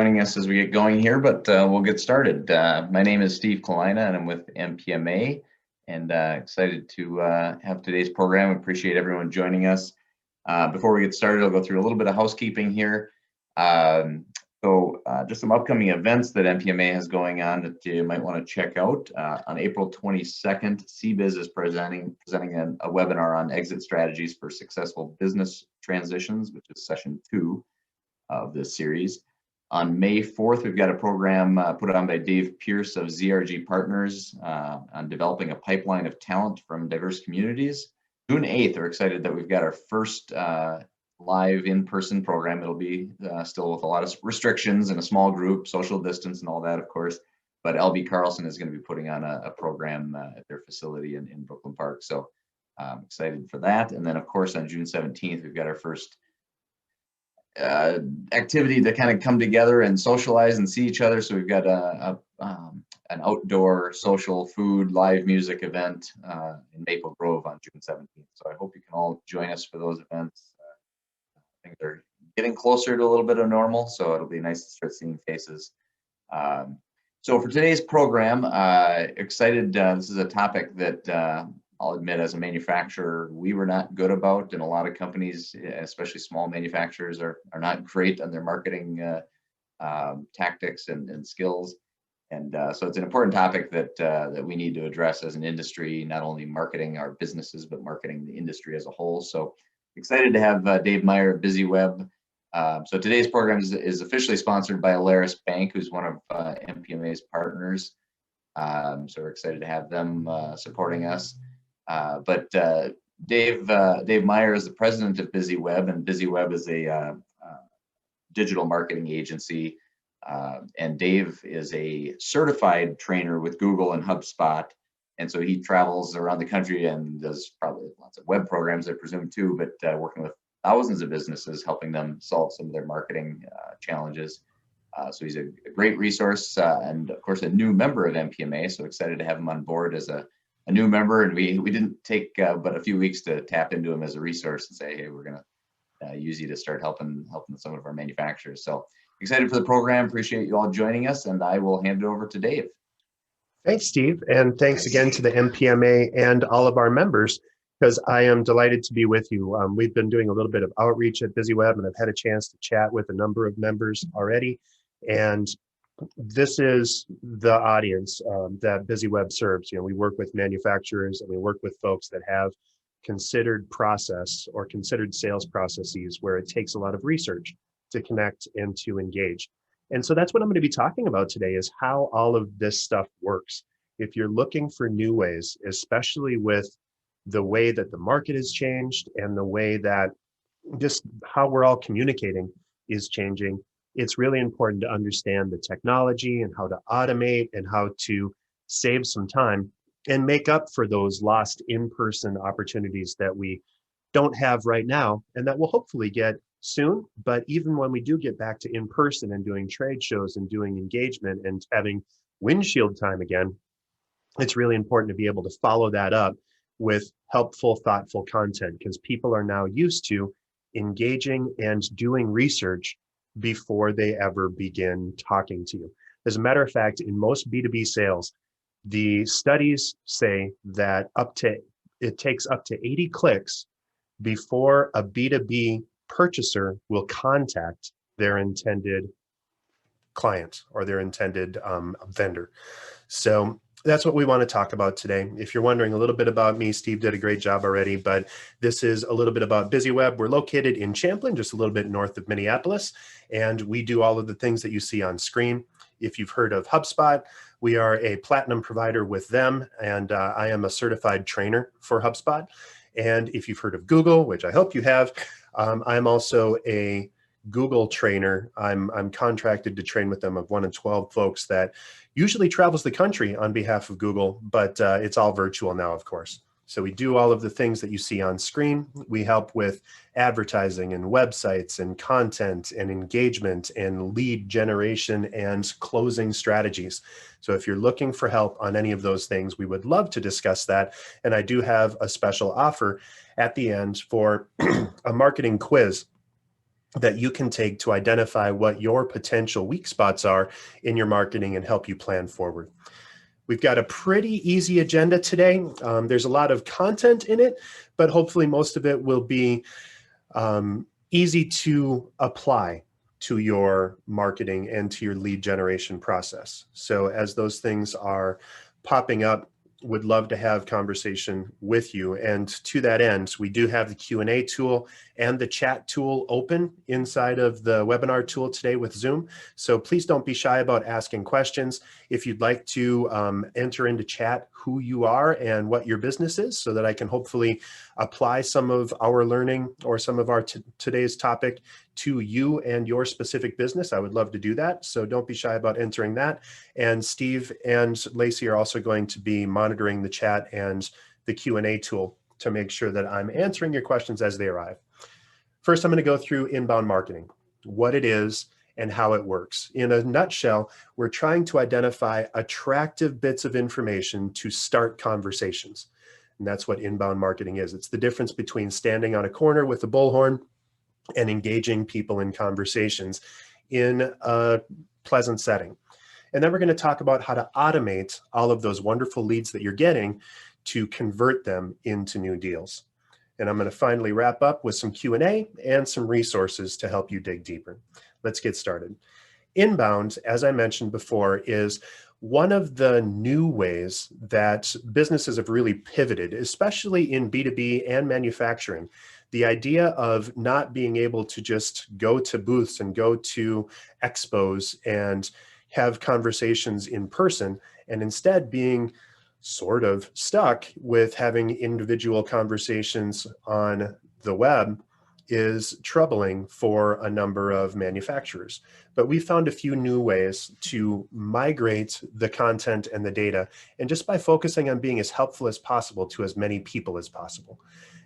joining us as we get going here, but we'll get started. My name is Steve Kalina, and I'm with MPMA, and excited to have today's program. Appreciate everyone joining us. Before we get started, I'll go through a little bit of housekeeping here. Just some upcoming events that MPMA has going on that you might want to check out. On April 22nd, CBiz is presenting a webinar on exit strategies for successful business transitions, which is session 2 of this series. On May 4th, we've got a program put on by Dave Pierce of ZRG Partners on developing a pipeline of talent from diverse communities. June 8th, we're excited that we've got our first live in-person program. It'll be still with a lot of restrictions and a small group, social distance and all that, of course. But LB Carlson is going to be putting on a program at their facility in Brooklyn Park. So I'm excited for that. And then, of course, on June 17th, we've got our first activity to kind of come together and socialize and see each other. So we've got an outdoor social food live music event in Maple Grove on June 17th. So I hope you can all join us for those events. Things are getting closer to a little bit of normal, so it'll be nice to start seeing faces. So for today's program, excited, this is a topic that I'll admit as a manufacturer, we were not good about, and a lot of companies, especially small manufacturers, are not great on their marketing tactics and skills. And so it's an important topic that we need to address as an industry, not only marketing our businesses, but marketing the industry as a whole. So excited to have Dave Meyer of BizzyWeb. So today's program is officially sponsored by Alaris Bank, who's one of MPMA's partners. So we're excited to have them supporting us. But Dave Meyer is the president of BizzyWeb, and BizzyWeb is a digital marketing agency. And Dave is a certified trainer with Google and HubSpot. And so he travels around the country and does probably lots of web programs, I presume, too, but working with thousands of businesses, helping them solve some of their marketing challenges. So he's a great resource and, of course, a new member of MPMA. So excited to have him on board as a new member. And we didn't take but a few weeks to tap into him as a resource and say, hey, we're going to use you to start helping some of our manufacturers. So excited for the program. Appreciate you all joining us. And I will hand it over to Dave. Thanks, Steve, and thanks again to the MPMA and all of our members, because I am delighted to be with you. We've been doing a little bit of outreach at BizzyWeb, and I've had a chance to chat with a number of members already. And this is the audience that BizzyWeb serves. You know, we work with manufacturers and we work with folks that have considered process or considered sales processes where it takes a lot of research to connect and to engage. And so that's what I'm going to be talking about today, is how all of this stuff works. If you're looking for new ways, especially with the way that the market has changed and the way that just how we're all communicating is changing, it's really important to understand the technology and how to automate and how to save some time and make up for those lost in-person opportunities that we don't have right now and that we'll hopefully get soon. But even when we do get back to in-person and doing trade shows and doing engagement and having windshield time again, it's really important to be able to follow that up with helpful, thoughtful content, because people are now used to engaging and doing research before they ever begin talking to you. As a matter of fact, in most B2B sales, the studies say that it takes up to 80 clicks before a B2B purchaser will contact their intended client or their intended vendor. So that's what we want to talk about today. If you're wondering a little bit about me, Steve did a great job already, but this is a little bit about BizzyWeb. We're located in Champlin, just a little bit north of Minneapolis, and we do all of the things that you see on screen. If you've heard of HubSpot, we are a platinum provider with them, and I am a certified trainer for HubSpot. And if you've heard of Google, which I hope you have, I'm also a Google trainer. I'm contracted to train with them of 1 in 12 folks that usually travels the country on behalf of Google, but it's all virtual now, of course. So we do all of the things that you see on screen. We help with advertising and websites and content and engagement and lead generation and closing strategies. So if you're looking for help on any of those things, we would love to discuss that. And I do have a special offer at the end for a marketing quiz that you can take to identify what your potential weak spots are in your marketing and help you plan forward. We've got a pretty easy agenda today. There's a lot of content in it, but hopefully most of it will be easy to apply to your marketing and to your lead generation process. So as those things are popping up, would love to have conversation with you. And to that end, we do have the Q&A tool and the chat tool open inside of the webinar tool today with Zoom. So please don't be shy about asking questions. If you'd like to enter into chat who you are and what your business is, so that I can hopefully apply some of our learning or some of our today's topic to you and your specific business, I would love to do that. So don't be shy about entering that. And Steve and Lacey are also going to be monitoring the chat and the Q&A tool to make sure that I'm answering your questions as they arrive. First, I'm going to go through inbound marketing, what it is and how it works. In a nutshell, we're trying to identify attractive bits of information to start conversations. And that's what inbound marketing is. It's the difference between standing on a corner with a bullhorn and engaging people in conversations in a pleasant setting. And then we're going to talk about how to automate all of those wonderful leads that you're getting to convert them into new deals. And I'm going to finally wrap up with some Q&A and some resources to help you dig deeper. Let's get started. Inbound, as I mentioned before, is one of the new ways that businesses have really pivoted, especially in B2B and manufacturing. The idea of not being able to just go to booths and go to expos and have conversations in person, and instead being sort of stuck with having individual conversations on the web is troubling for a number of manufacturers. But we found a few new ways to migrate the content and the data, and just by focusing on being as helpful as possible to as many people as possible.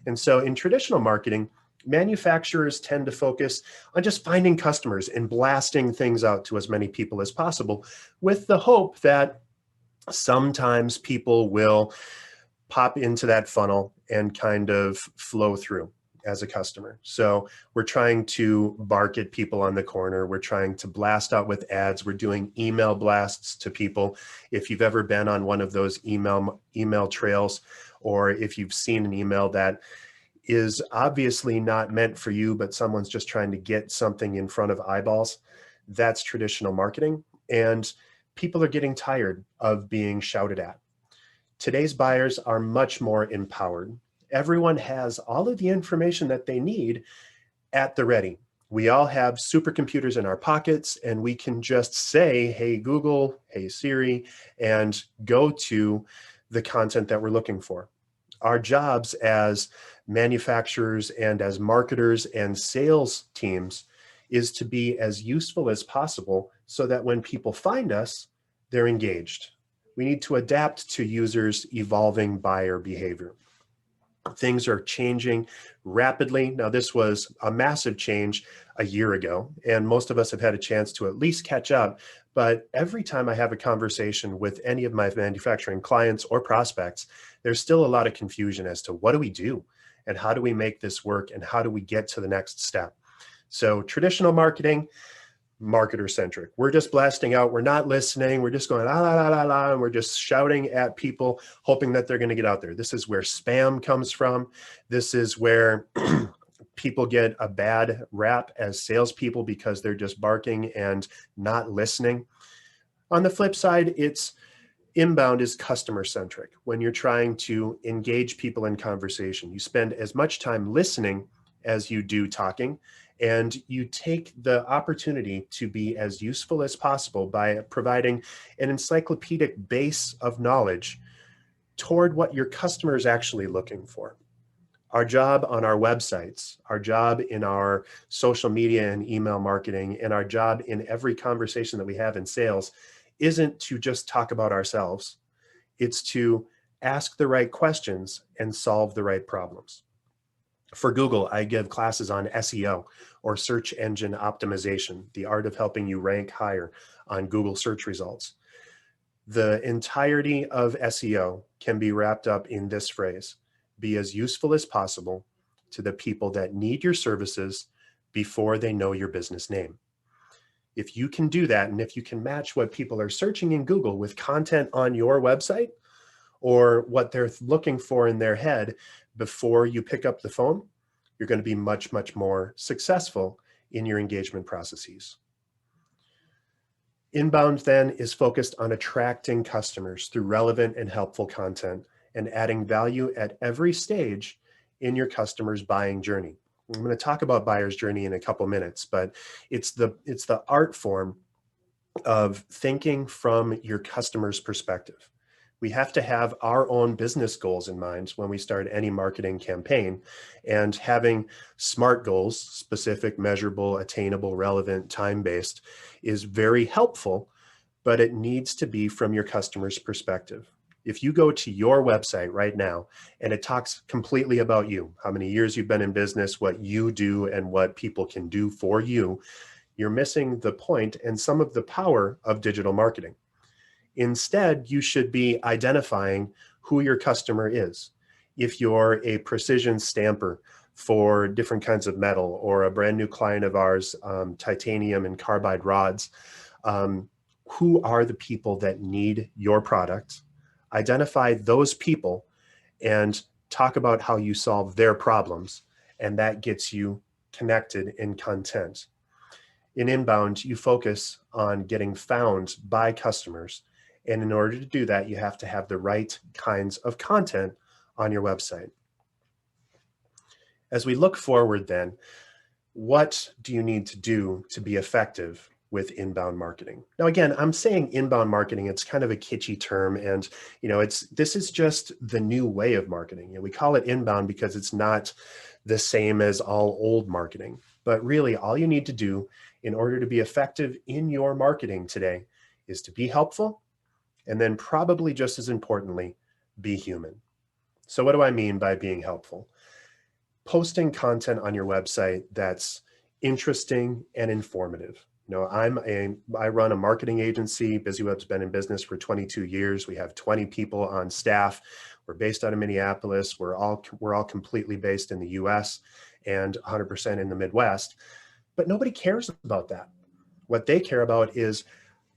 And so in traditional marketing, manufacturers tend to focus on just finding customers and blasting things out to as many people as possible, with the hope that sometimes people will pop into that funnel and kind of flow through as a customer. So we're trying to bark at people on the corner. We're trying to blast out with ads. We're doing email blasts to people. If you've ever been on one of those email trails, or if you've seen an email that is obviously not meant for you, but someone's just trying to get something in front of eyeballs, that's traditional marketing. And people are getting tired of being shouted at. Today's buyers are much more empowered. Everyone has all of the information that they need at the ready. We all have supercomputers in our pockets, and we can just say, hey, Google, hey, Siri, and go to the content that we're looking for. Our jobs as manufacturers and as marketers and sales teams is to be as useful as possible, so that when people find us, they're engaged. We need to adapt to users' evolving buyer behavior. Things are changing rapidly. Now, this was a massive change a year ago, and most of us have had a chance to at least catch up. But every time I have a conversation with any of my manufacturing clients or prospects, there's still a lot of confusion as to what do we do and how do we make this work and how do we get to the next step. So traditional marketing, marketer centric. We're just blasting out. We're not listening. We're just going la la la la la, and we're just shouting at people, hoping that they're going to get out there. This is where spam comes from. This is where people get a bad rap as salespeople because they're just barking and not listening. On the flip side, it's inbound is customer centric. When you're trying to engage people in conversation, you spend as much time listening as you do talking. And you take the opportunity to be as useful as possible by providing an encyclopedic base of knowledge toward what your customer is actually looking for. Our job on our websites, our job in our social media and email marketing, and our job in every conversation that we have in sales isn't to just talk about ourselves. It's to ask the right questions and solve the right problems. For Google, I give classes on SEO, or search engine optimization, the art of helping you rank higher on Google search results. The entirety of SEO can be wrapped up in this phrase: be as useful as possible to the people that need your services, before they know your business name. If you can do that, and if you can match what people are searching in Google with content on your website or what they're looking for in their head before you pick up the phone, you're going to be much, much more successful in your engagement processes. Inbound then is focused on attracting customers through relevant and helpful content and adding value at every stage in your customer's buying journey. I'm going to talk about buyer's journey in a couple minutes, but it's the art form of thinking from your customer's perspective. We have to have our own business goals in mind when we start any marketing campaign, and having SMART goals, specific, measurable, attainable, relevant, time-based, is very helpful, but it needs to be from your customer's perspective. If you go to your website right now and it talks completely about you, how many years you've been in business, what you do, and what people can do for you, you're missing the point and some of the power of digital marketing. Instead, you should be identifying who your customer is. If you're a precision stamper for different kinds of metal, or a brand new client of ours, titanium and carbide rods, who are the people that need your product? Identify those people and talk about how you solve their problems, and that gets you connected in content. In inbound, you focus on getting found by customers. And in order to do that, you have to have the right kinds of content on your website. As we look forward then, what do you need to do to be effective with inbound marketing? Now, again, I'm saying inbound marketing, it's kind of a kitschy term, and this is just the new way of marketing. We call it inbound because it's not the same as all old marketing. But really, all you need to do in order to be effective in your marketing today is to be helpful, and then probably just as importantly, be human. So what do I mean by being helpful? Posting content on your website that's interesting and informative. I run a marketing agency. BizzyWeb's been in business for 22 years. We have 20 people on staff. We're based out of Minneapolis. We're all completely based in the US and 100% in the Midwest. But nobody cares about that. What they care about is,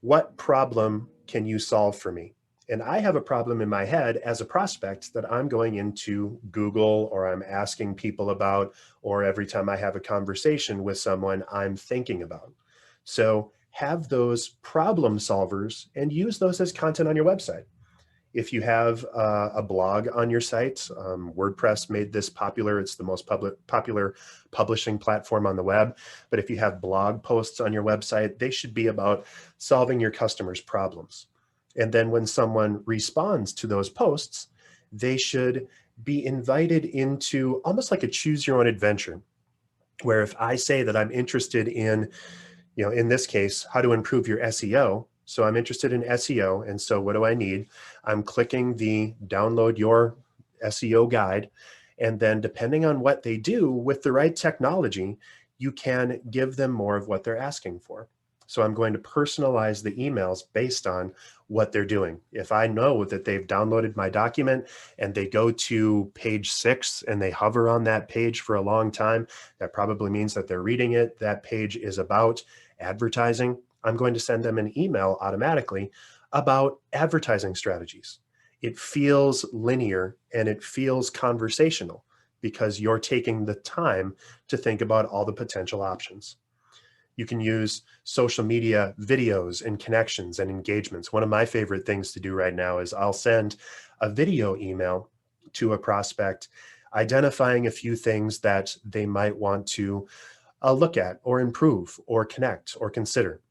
what problem can you solve for me? And I have a problem in my head as a prospect that I'm going into Google, or I'm asking people about, or every time I have a conversation with someone, I'm thinking about. So have those problem solvers and use those as content on your website. If you have a blog on your site, WordPress made this popular. It's the most popular publishing platform on the web. But if you have blog posts on your website, they should be about solving your customers' problems. And then when someone responds to those posts, they should be invited into almost like a choose your own adventure, where if I say that I'm interested in, in this case, how to improve your SEO. So I'm interested in SEO. And so what do I need? I'm clicking the download your SEO guide. And then depending on what they do with the right technology, you can give them more of what they're asking for. So I'm going to personalize the emails based on what they're doing. If I know that they've downloaded my document and they go to page 6 and they hover on that page for a long time, that probably means that they're reading it. That page is about advertising. I'm going to send them an email automatically about advertising strategies. It feels linear and it feels conversational because you're taking the time to think about all the potential options. You can use social media videos and connections and engagements. One of my favorite things to do right now is I'll send a video email to a prospect identifying a few things that they might want to look at or improve or connect or consider.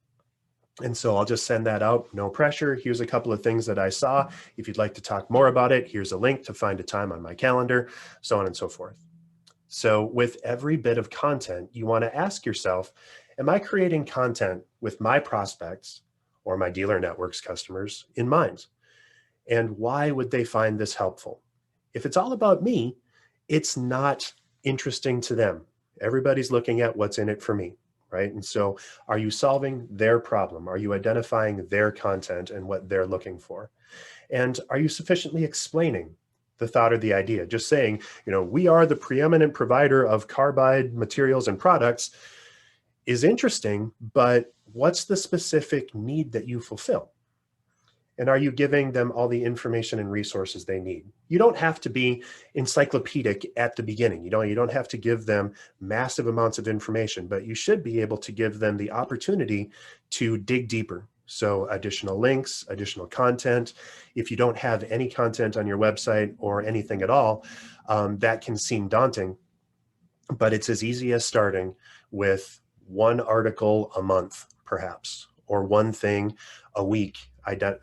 And so I'll just send that out, no pressure. Here's a couple of things that I saw. If you'd like to talk more about it, here's a link to find a time on my calendar, so on and so forth. So with every bit of content, you want to ask yourself, am I creating content with my prospects or my dealer network's customers in mind? And why would they find this helpful? If it's all about me, it's not interesting to them. Everybody's looking at what's in it for me, right? And so are you solving their problem? Are you identifying their content and what they're looking for? And are you sufficiently explaining the thought or the idea. Just saying, we are the preeminent provider of carbide materials and products is interesting, but what's the specific need that you fulfill? And are you giving them all the information and resources they need? You don't have to be encyclopedic at the beginning. You don't have to give them massive amounts of information, but you should be able to give them the opportunity to dig deeper. So additional links, additional content. If you don't have any content on your website or anything at all, that can seem daunting, but it's as easy as starting with one article a month, perhaps, or one thing a week,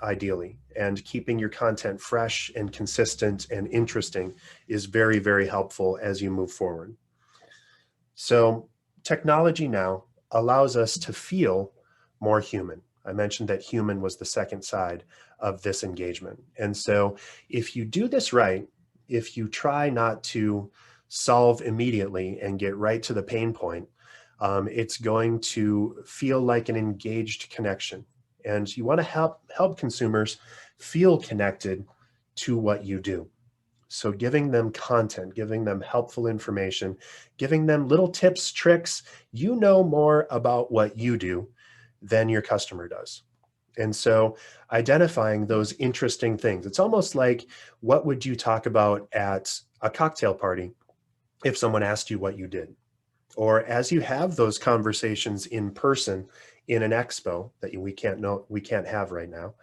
ideally. And keeping your content fresh and consistent and interesting is very, very helpful as you move forward. So technology now allows us to feel more human. I mentioned that human was the second side of this engagement. And so if you do this right, if you try not to solve immediately and get right to the pain point, it's going to feel like an engaged connection. And you want to help consumers feel connected to what you do. So giving them content, giving them helpful information, giving them little tips, tricks, you know more about what you do than your customer does. And so identifying those interesting things, it's almost like, what would you talk about at a cocktail party if someone asked you what you did? Or as you have those conversations in person in an expo that we can't have right now,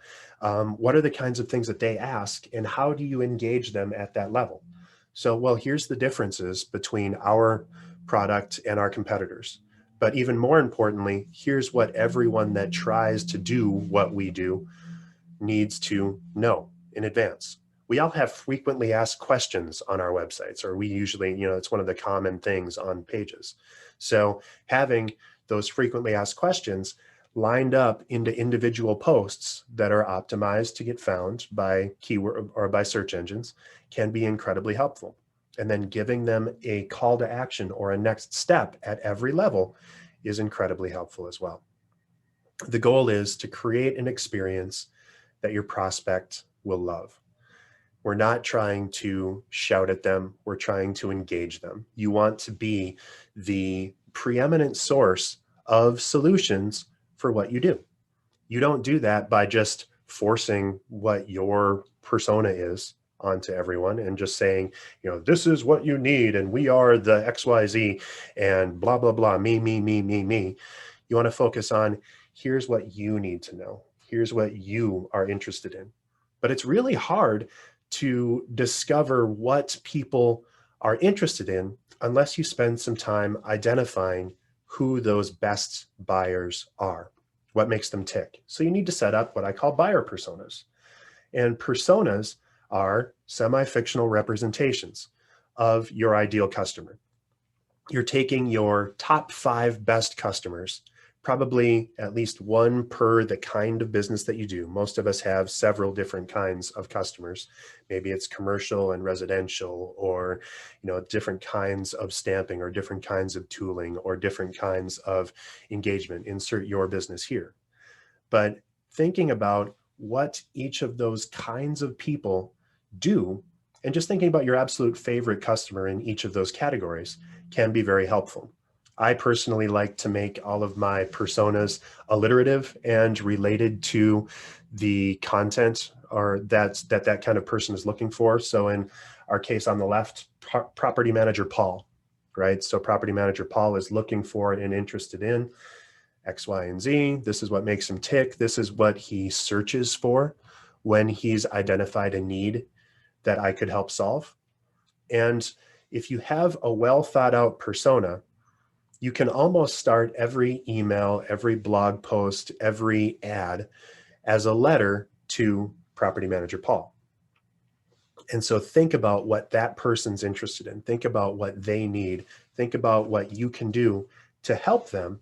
what are the kinds of things that they ask, and how do you engage them at that level? So, well, here's the differences between our product and our competitors. But even more importantly, here's what everyone that tries to do what we do needs to know in advance. We all have frequently asked questions on our websites, or we usually, it's one of the common things on pages. So having those frequently asked questions lined up into individual posts that are optimized to get found by keyword or by search engines can be incredibly helpful. And then giving them a call to action or a next step at every level is incredibly helpful as well. The goal is to create an experience that your prospect will love. We're not trying to shout at them. We're trying to engage them. You want to be the preeminent source of solutions for what you do. You don't do that by just forcing what your persona is onto everyone and just saying, this is what you need, and we are the XYZ and blah, blah, blah, me, me, me, me, me. You want to focus on, here's what you need to know. Here's what you are interested in. But it's really hard to discover what people are interested in unless you spend some time identifying who those best buyers are, what makes them tick. So you need to set up what I call buyer personas. And personas are semi-fictional representations of your ideal customer. You're taking your top 5 best customers, probably at least one per the kind of business that you do. Most of us have several different kinds of customers. Maybe it's commercial and residential, or different kinds of stamping, or different kinds of tooling, or different kinds of engagement. Insert your business here. But thinking about what each of those kinds of people do, and just thinking about your absolute favorite customer in each of those categories can be very helpful. I personally like to make all of my personas alliterative and related to the content or that kind of person is looking for. So in our case on the left, property manager Paul, right? So property manager Paul is looking for and interested in X, Y, and Z. This is what makes him tick. This is what he searches for when he's identified a need that I could help solve. And if you have a well thought out persona, you can almost start every email, every blog post, every ad as a letter to property manager Paul. And so think about what that person's interested in. Think about what they need. Think about what you can do to help them,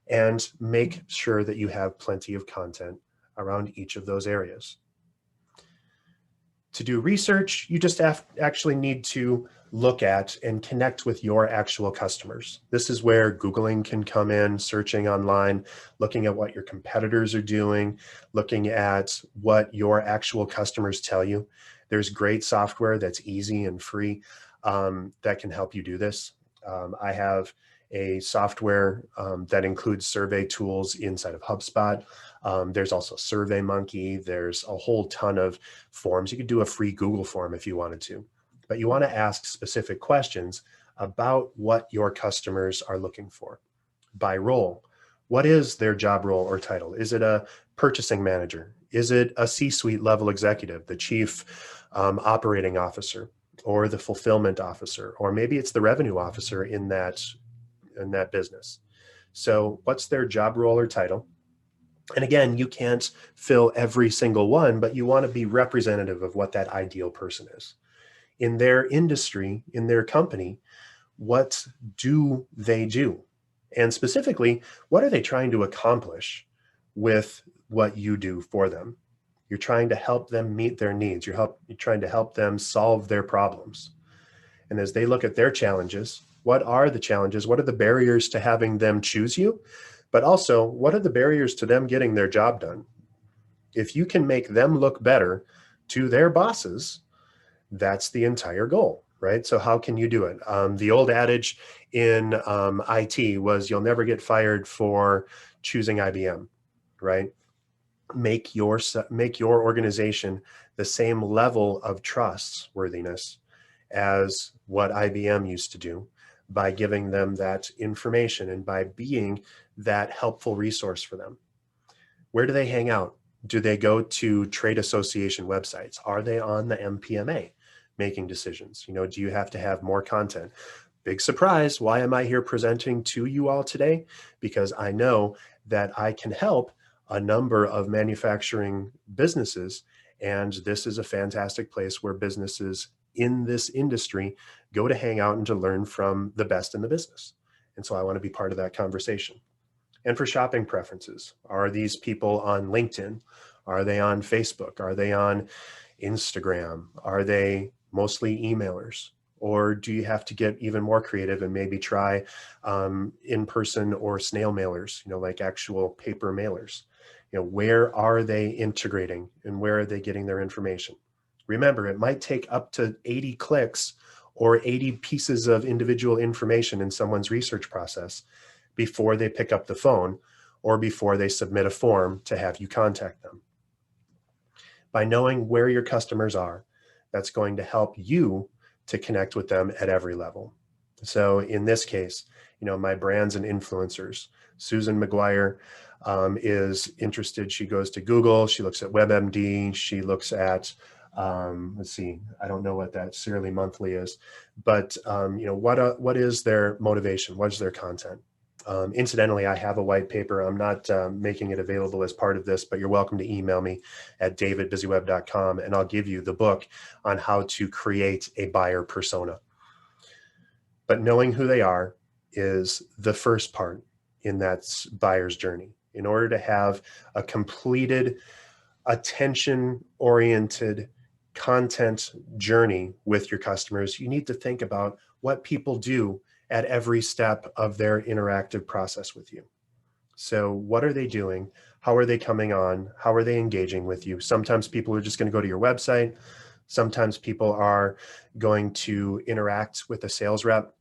and make sure that you have plenty of content around each of those areas. To do research, you just actually need to look at and connect with your actual customers. This is where Googling can come in, searching online, looking at what your competitors are doing, looking at what your actual customers tell you. There's great software that's easy and free that can help you do this. I have a software that includes survey tools inside of HubSpot. There's also SurveyMonkey. There's a whole ton of forms. You could do a free Google form if you wanted to, but you want to ask specific questions about what your customers are looking for. By role, what is their job role or title? Is it a purchasing manager? Is it a C-suite level executive, the chief operating officer, or the fulfillment officer, or maybe it's the revenue officer in that business? So what's their job role or title? And again, you can't fill every single one, but you want to be representative of what that ideal person is. In their industry, in their company, what do they do? And specifically, what are they trying to accomplish with what you do for them? You're trying to help them meet their needs. You're trying to help them solve their problems. And as they look at their challenges, what are the challenges? What are the barriers to having them choose you? But also, what are the barriers to them getting their job done? If you can make them look better to their bosses, that's the entire goal, right? So how can you do it? The old adage in IT was you'll never get fired for choosing IBM, right? Make your organization the same level of trustworthiness as what IBM used to do by giving them that information and by being that helpful resource for them. Where do they hang out? Do they go to trade association websites? Are they on the MPMA making decisions? You know, do you have to have more content? Big surprise. Why am I here presenting to you all today? Because I know that I can help a number of manufacturing businesses, and this is a fantastic place where businesses in this industry go to hang out and to learn from the best in the business. And so I want to be part of that conversation. And for shopping preferences, are these people on LinkedIn? Are they on Facebook? Are they on Instagram? Are they mostly emailers? Or do you have to get even more creative and maybe try in-person or snail mailers, you know, like actual paper mailers? You know, where are they integrating and where are they getting their information? Remember, it might take up to 80 clicks or 80 pieces of individual information in someone's research process before they pick up the phone or before they submit a form to have you contact them. By knowing where your customers are, that's going to help you to connect with them at every level. So in this case, you know, my brands and influencers, Susan McGuire is interested. She goes to Google, she looks at WebMD, she looks at, let's see, I don't know what that Serially Monthly is, but you know, what is their motivation? What is their content? Incidentally, I have a white paper. I'm not making it available as part of this, but you're welcome to email me at david@bizzyweb.com, and I'll give you the book on how to create a buyer persona. But knowing who they are is the first part in that buyer's journey. In order to have a completed, attention-oriented content journey with your customers, you need to think about what people do at every step of their interactive process with you. So what are they doing? How are they coming on? How are they engaging with you? Sometimes people are just going to go to your website. Sometimes people are going to interact with a sales rep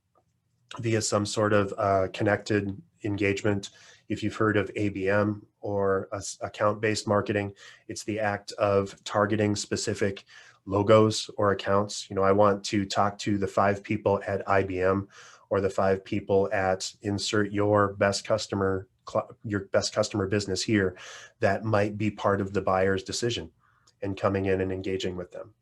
via some sort of connected engagement. If you've heard of ABM or account-based marketing, it's the act of targeting specific logos or accounts. You know, I want to talk to the 5 people at IBM or the 5 people at insert your best customer business here that might be part of the buyer's decision and coming in and engaging with them.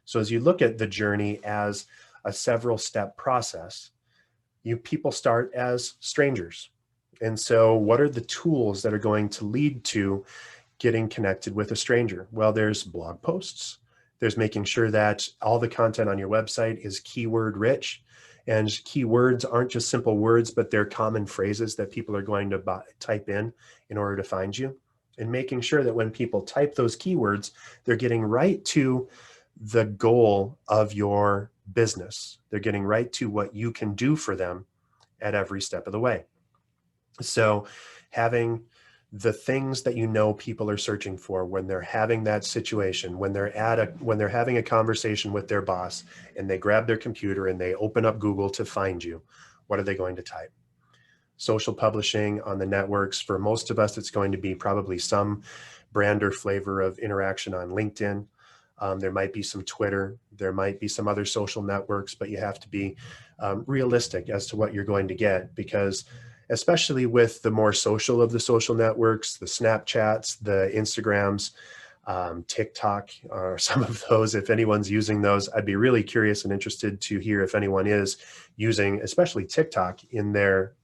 So as you look at the journey as a several step process, people start as strangers. And so what are the tools that are going to lead to getting connected with a stranger? Well, there's blog posts. There's making sure that all the content on your website is keyword rich. And keywords aren't just simple words, but they're common phrases that people are going to type in order to find you. And making sure that when people type those keywords, they're getting right to the goal of your business. They're getting right to what you can do for them at every step of the way. So having the things that you know people are searching for when they're having that situation, when they're having a conversation with their boss and they grab their computer and they open up Google to find you, what are they going to type? Social publishing on the networks. For most of us, it's going to be probably some brand or flavor of interaction on LinkedIn. There might be some Twitter, there might be some other social networks, but you have to be realistic as to what you're going to get, because especially with the more social of the social networks, the Snapchats, the Instagrams, TikTok, or some of those, if anyone's using those, I'd be really curious and interested to hear if anyone is using, especially TikTok, in their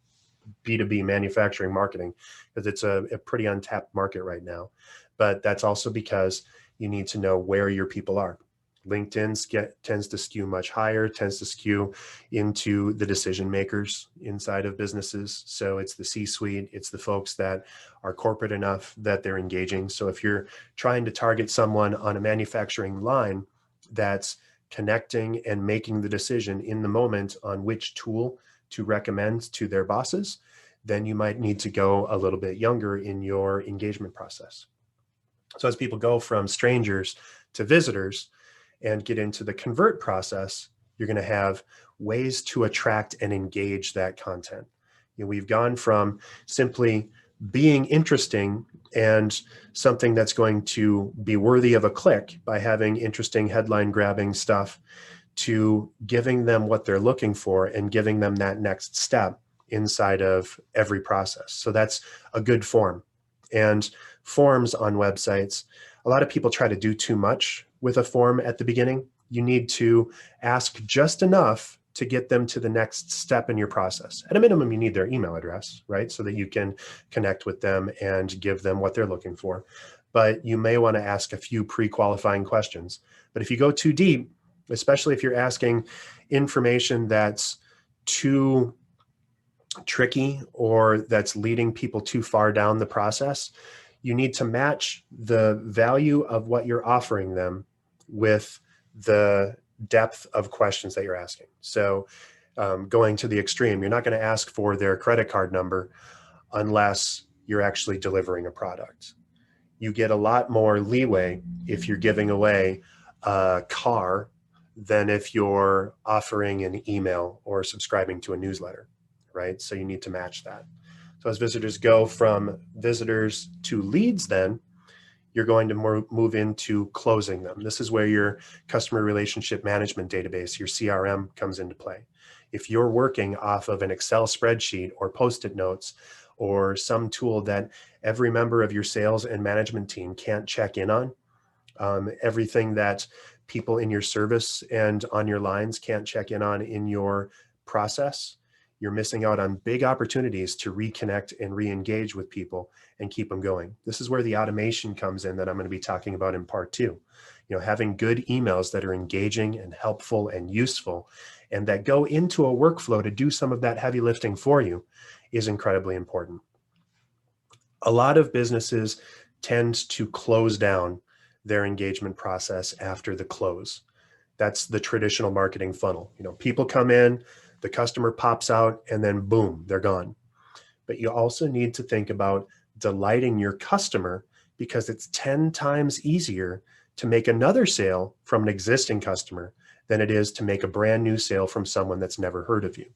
B2B manufacturing marketing, because it's a pretty untapped market right now. But that's also because you need to know where your people are. LinkedIn tends to skew much higher, tends to skew into the decision makers inside of businesses. So it's the C-suite, it's the folks that are corporate enough that they're engaging. So if you're trying to target someone on a manufacturing line that's connecting and making the decision in the moment on which tool to recommend to their bosses, then you might need to go a little bit younger in your engagement process. So as people go from strangers to visitors and get into the convert process, you're going to have ways to attract and engage that content. We've gone from simply being interesting and something that's going to be worthy of a click by having interesting headline grabbing stuff, to giving them what they're looking for and giving them that next step inside of every process. So that's a good form. And forms on websites, a lot of people try to do too much with a form at the beginning. You need to ask just enough to get them to the next step in your process. At a minimum, you need their email address, right? So that you can connect with them and give them what they're looking for. But you may want to ask a few pre-qualifying questions. But if you go too deep, especially if you're asking information that's too tricky or that's leading people too far down the process, you need to match the value of what you're offering them with the depth of questions that you're asking. So going to the extreme, you're not going to ask for their credit card number unless you're actually delivering a product. You get a lot more leeway if you're giving away a car than if you're offering an email or subscribing to a newsletter, right? So you need to match that. So as visitors go from visitors to leads, then you're going to move into closing them. This is where your customer relationship management database, your CRM, comes into play. If you're working off of an Excel spreadsheet or Post-it notes or some tool that every member of your sales and management team can't check in on, everything that people in your service and on your lines can't check in on in your process, you're missing out on big opportunities to reconnect and re-engage with people and keep them going. This is where the automation comes in that I'm going to be talking about in part 2. Having good emails that are engaging and helpful and useful and that go into a workflow to do some of that heavy lifting for you is incredibly important. A lot of businesses tend to close down their engagement process after the close. That's the traditional marketing funnel. People come in, the customer pops out, and then boom, they're gone. But you also need to think about delighting your customer, because it's 10 times easier to make another sale from an existing customer than it is to make a brand new sale from someone that's never heard of you.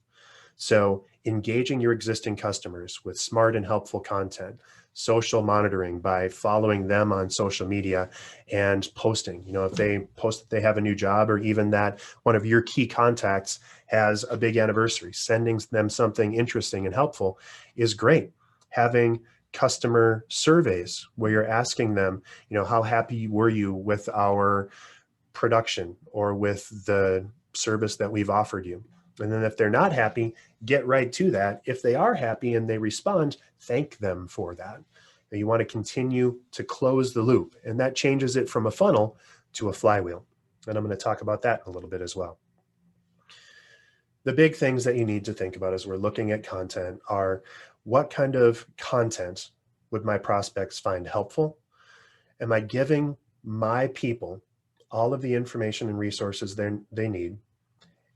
So engaging your existing customers with smart and helpful content, social monitoring by following them on social media and posting, if they post that they have a new job, or even that one of your key contacts has a big anniversary, sending them something interesting and helpful is great. Having customer surveys where you're asking them, how happy were you with our production or with the service that we've offered you? And then if they're not happy, get right to that. If they are happy and they respond, thank them for that. And you want to continue to close the loop. And that changes it from a funnel to a flywheel. And I'm going to talk about that a little bit as well. The big things that you need to think about as we're looking at content are, what kind of content would my prospects find helpful? Am I giving my people all of the information and resources they need?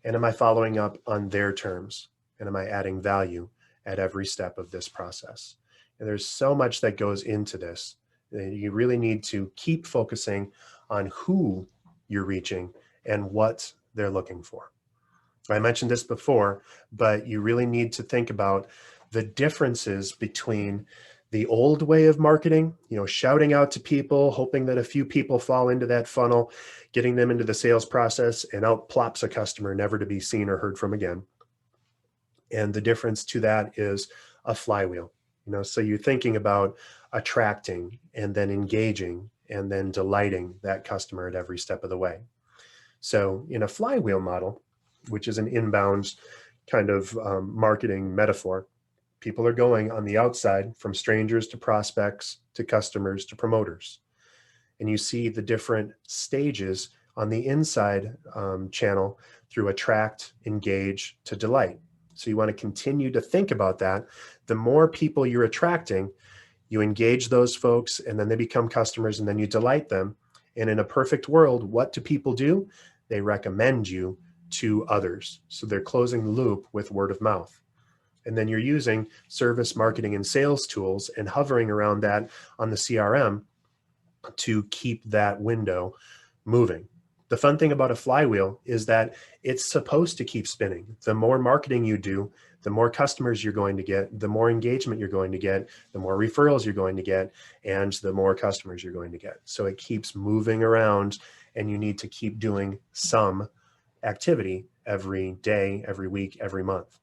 And am I following up on their terms? And am I adding value at every step of this process? And there's so much that goes into this. You really need to keep focusing on who you're reaching and what they're looking for. I mentioned this before, but you really need to think about the differences between the old way of marketing, shouting out to people, hoping that a few people fall into that funnel, getting them into the sales process, and out plops a customer never to be seen or heard from again. And the difference to that is a flywheel. So you're thinking about attracting and then engaging and then delighting that customer at every step of the way. So in a flywheel model, which is an inbound kind of marketing metaphor, people are going on the outside from strangers to prospects to customers to promoters. And you see the different stages on the inside channel through attract, engage to delight. So you want to continue to think about that. The more people you're attracting, you engage those folks and then they become customers and then you delight them. And in a perfect world, what do people do? They recommend you to others. So they're closing the loop with word of mouth. And then you're using service, marketing, and sales tools and hovering around that on the CRM to keep that window moving. The fun thing about a flywheel is that it's supposed to keep spinning. The more marketing you do, the more customers you're going to get, the more engagement you're going to get, the more referrals you're going to get, and the more customers you're going to get. So it keeps moving around and you need to keep doing some activity every day, every week, every month.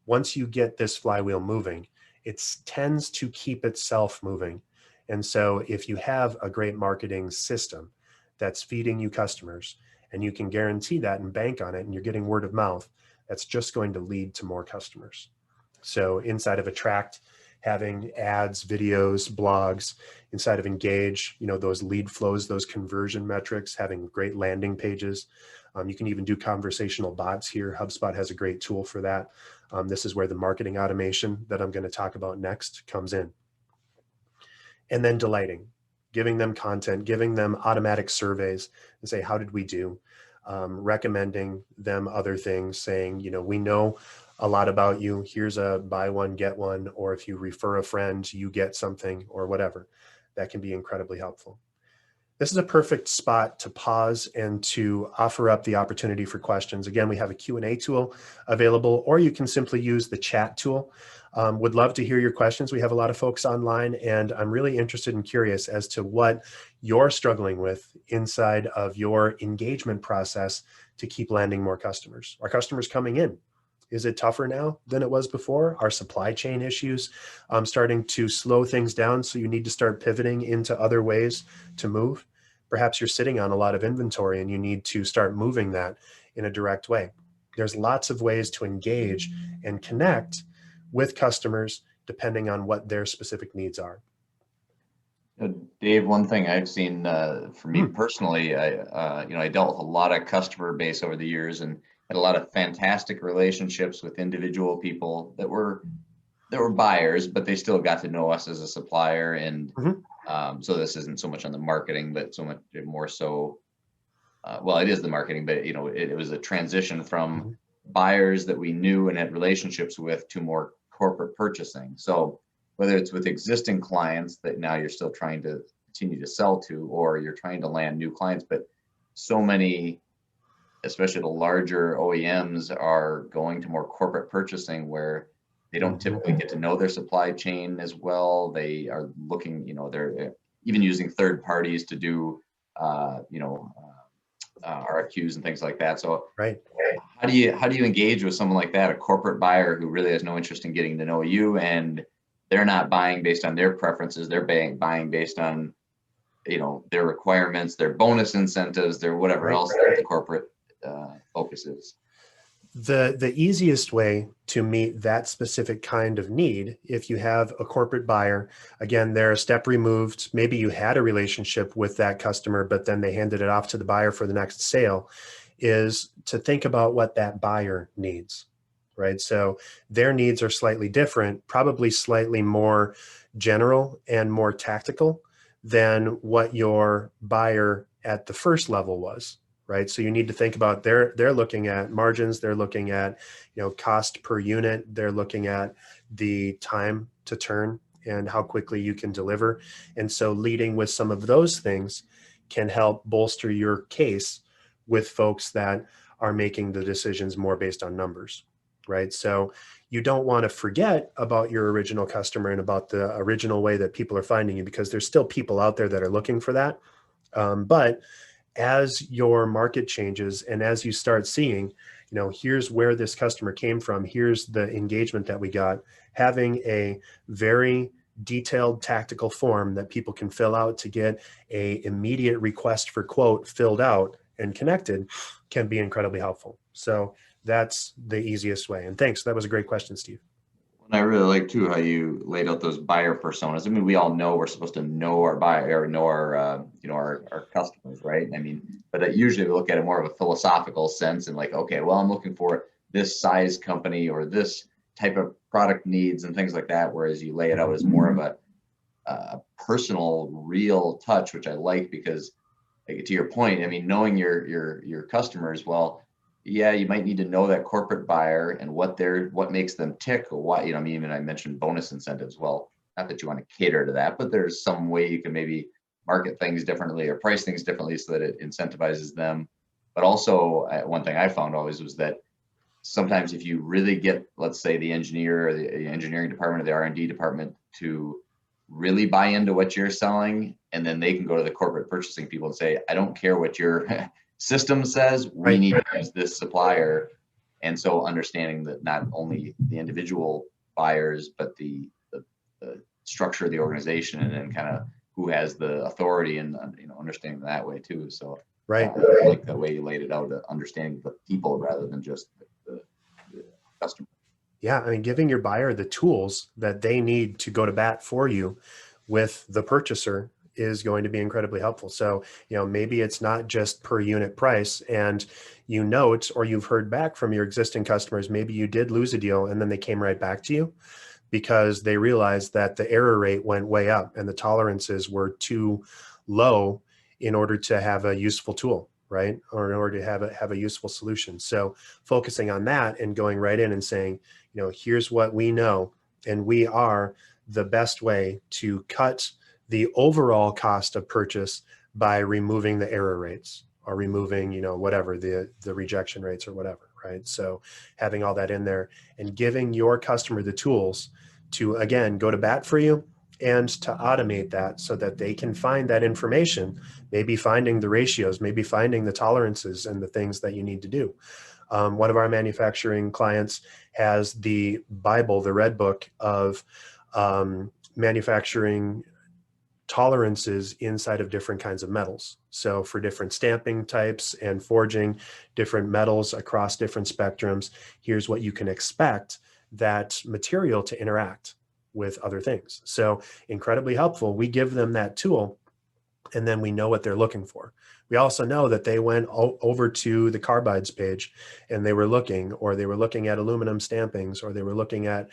Once you get this flywheel moving, it tends to keep itself moving. And so if you have a great marketing system that's feeding you customers and you can guarantee that and bank on it and you're getting word of mouth, that's just going to lead to more customers. So inside of Attract, having ads, videos, blogs, inside of Engage, those lead flows, those conversion metrics, having great landing pages. You can even do conversational bots here. HubSpot has a great tool for that. This is where the marketing automation that I'm going to talk about next comes in. And then delighting, giving them content, giving them automatic surveys and say, how did we do? Recommending them other things, saying, we know a lot about you. Here's a buy one, get one, or if you refer a friend, you get something or whatever. That can be incredibly helpful. This is a perfect spot to pause and to offer up the opportunity for questions. Again, we have a Q&A tool available, or you can simply use the chat tool. Would love to hear your questions. We have a lot of folks online, and I'm really interested and curious as to what you're struggling with inside of your engagement process to keep landing more customers. Are customers coming in? Is it tougher now than it was before? Are supply chain issues starting to slow things down, so you need to start pivoting into other ways to move? Perhaps you're sitting on a lot of inventory and you need to start moving that in a direct way. There's lots of ways to engage and connect with customers depending on what their specific needs are. Dave, one thing I've seen for me personally, I dealt with a lot of customer base over the years and had a lot of fantastic relationships with individual people that were buyers, but they still got to know us as a supplier. And so this isn't so much on the marketing, but so much more so, well, it is the marketing, but it was a transition from buyers that we knew and had relationships with to more corporate purchasing. So whether it's with existing clients that now you're still trying to continue to sell to, or you're trying to land new clients, but so many, especially the larger OEMs, are going to more corporate purchasing where they don't typically get to know their supply chain as well. They are looking, they're even using third parties to do, RFQs and things like that. So right. How do you engage with someone like that, a corporate buyer who really has no interest in getting to know you, and they're not buying based on their preferences, they're buying based on, their requirements, their bonus incentives, their whatever else that the corporate focus is? The easiest way to meet that specific kind of need, if you have a corporate buyer, again, they're a step removed. Maybe you had a relationship with that customer, but then they handed it off to the buyer for the next sale, is to think about what that buyer needs, right? So their needs are slightly different, probably slightly more general and more tactical than what your buyer at the first level was. Right. So you need to think about they're looking at margins, they're looking at, cost per unit, they're looking at the time to turn and how quickly you can deliver. And so leading with some of those things can help bolster your case with folks that are making the decisions more based on numbers, right? So you don't want to forget about your original customer and about the original way that people are finding you, because there's still people out there that are looking for that. But as your market changes and as you start seeing, here's where this customer came from, here's the engagement that we got, having a very detailed tactical form that people can fill out to get a immediate request for quote filled out and connected can be incredibly helpful. So that's the easiest way. And thanks. That was a great question, Steve. And I really like too how you laid out those buyer personas. I mean, we all know we're supposed to know our buyer, or know our our customers, right? I mean, but usually we look at it more of a philosophical sense and like, okay, well, I'm looking for this size company or this type of product needs and things like that. Whereas you lay it out as more of a personal, real touch, which I like, because like, to your point, I mean, knowing your customers, well, yeah, you might need to know that corporate buyer and what makes them tick, or what, I mean, even I mentioned bonus incentives. Well, not that you want to cater to that, but there's some way you can maybe market things differently or price things differently so that it incentivizes them. But also, one thing I found always was that sometimes if you really get, let's say, the engineer or the engineering department or the R&D department to really buy into what you're selling, and then they can go to the corporate purchasing people and say, I don't care what your system says, we need to use this supplier. And so understanding that not only the individual buyers, but the structure of the organization, and then kind of who has the authority, and understanding that way too. So I like the way you laid it out, understanding the people rather than just the customer. Yeah, I mean, giving your buyer the tools that they need to go to bat for you with the purchaser is going to be incredibly helpful. So, maybe it's not just per unit price, and note, or you've heard back from your existing customers, maybe you did lose a deal and then they came right back to you because they realized that the error rate went way up and the tolerances were too low in order to have a useful tool, right? Or in order to have a useful solution. So focusing on that and going right in and saying, here's what we know, and we are the best way to cut the overall cost of purchase by removing the error rates, or removing, whatever the rejection rates or whatever, right? So having all that in there and giving your customer the tools to, again, go to bat for you and to automate that so that they can find that information, maybe finding the ratios, maybe finding the tolerances and the things that you need to do. One of our manufacturing clients has the Bible, the Red Book of manufacturing tolerances inside of different kinds of metals. So for different stamping types and forging different metals across different spectrums, here's what you can expect that material to interact with other things. So incredibly helpful. We give them that tool, and then we know what they're looking for. We also know that they went over to the carbides page and they were looking at aluminum stampings, or they were looking at,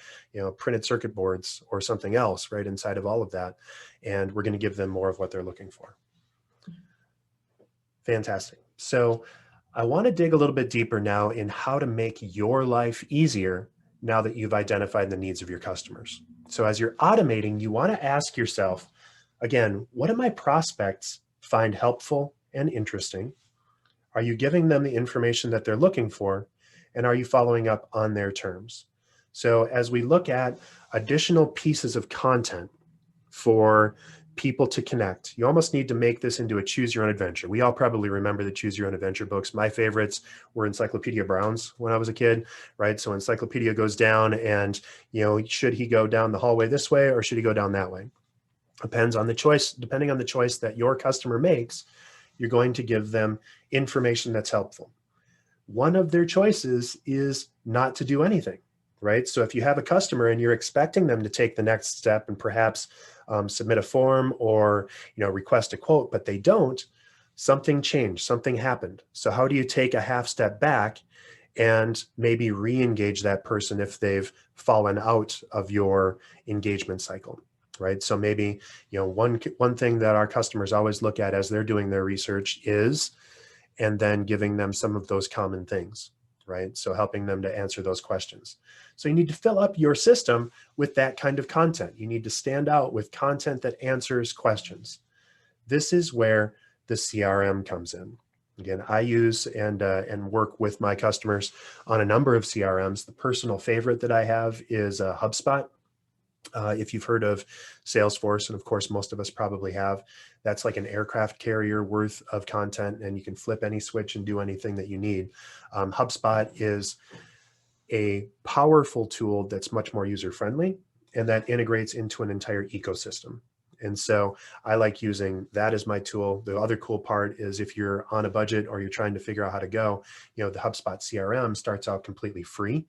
printed circuit boards or something else right inside of all of that. And we're going to give them more of what they're looking for. Fantastic. So I want to dig a little bit deeper now in how to make your life easier now that you've identified the needs of your customers. So as you're automating, you want to ask yourself, again, what do my prospects find helpful and interesting? Are you giving them the information that they're looking for? And are you following up on their terms? So as we look at additional pieces of content for people to connect, you almost need to make this into a choose your own adventure. We all probably remember the choose your own adventure books. My favorites were Encyclopedia Browns when I was a kid, right? So Encyclopedia goes down and, should he go down the hallway this way or should he go down that way? Depending on the choice that your customer makes, you're going to give them information that's helpful. One of their choices is not to do anything, right? So if you have a customer and you're expecting them to take the next step and perhaps submit a form or request a quote, but they don't, something changed, something happened. So how do you take a half step back and maybe re-engage that person if they've fallen out of your engagement cycle? Right. So maybe, one thing that our customers always look at as they're doing their research is, and then giving them some of those common things. right? So helping them to answer those questions. So you need to fill up your system with that kind of content. You need to stand out with content that answers questions. This is where the CRM comes in. Again, I use and work with my customers on a number of CRMs. The personal favorite that I have is HubSpot. If you've heard of Salesforce, and of course, most of us probably have, that's like an aircraft carrier worth of content, and you can flip any switch and do anything that you need. HubSpot is a powerful tool that's much more user-friendly and that integrates into an entire ecosystem. And so I like using that as my tool. The other cool part is if you're on a budget or you're trying to figure out how to go, the HubSpot CRM starts out completely free.